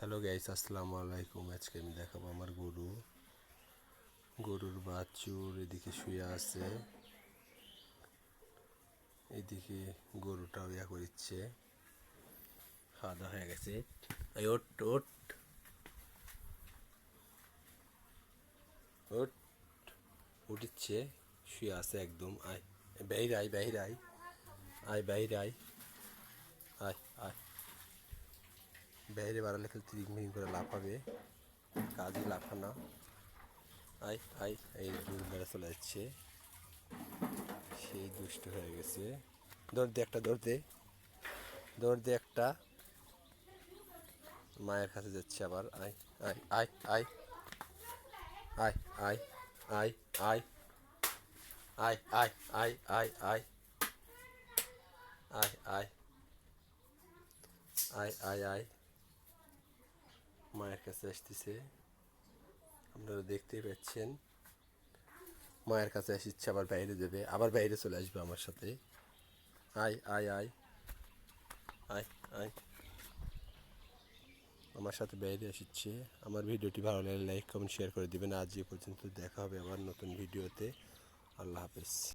Hello guys, আসসালামু আলাইকুম। আজকে আমি দেখাবো আমার গরুর বাছুর এদিকে শুয়ে আছে, এদিকে গরুটাও করিচ্ছে, খাওয়া দাওয়া হয়ে গেছে। ওট ওট ওট উঠিচ্ছে, শুয়ে আছে একদম। আয় বাহির আয়, বাহির আয়, আয় বাহির আয়, আয় আয় বাইরে বাড়ালে খেলে তিরিং করে লাফাবে, কাজই লাফানা। আয় আয়, এই দূর মেরে চলে যাচ্ছে, সেই দুষ্ট হয়ে গেছে। দৌড় দে একটা, দৌড় দে, দৌড় দে একটা। মায়ের কাছে যাচ্ছে আবার। আয় আয় আয় আয় আয় আয় আয় আয় আয় আয় আয় আয় আয় আয় আয় আয় আয় আয় মায়ের কাছে আসতেছে, আপনারা দেখতেই পাচ্ছেন। মায়ের কাছে আসছে, আবার বাইরে যাবে, আবার বাইরে চলে আসবে আমার সাথে। আয় আয় আয় আয় আয় আমার সাথে বাইরে আসছে। আমার ভিডিওটি ভালো লাগলে লাইক কমেন্ট শেয়ার করে দেবেন। আজ এ পর্যন্ত, দেখা হবে আবার নতুন ভিডিওতে। আল্লাহ হাফেজ।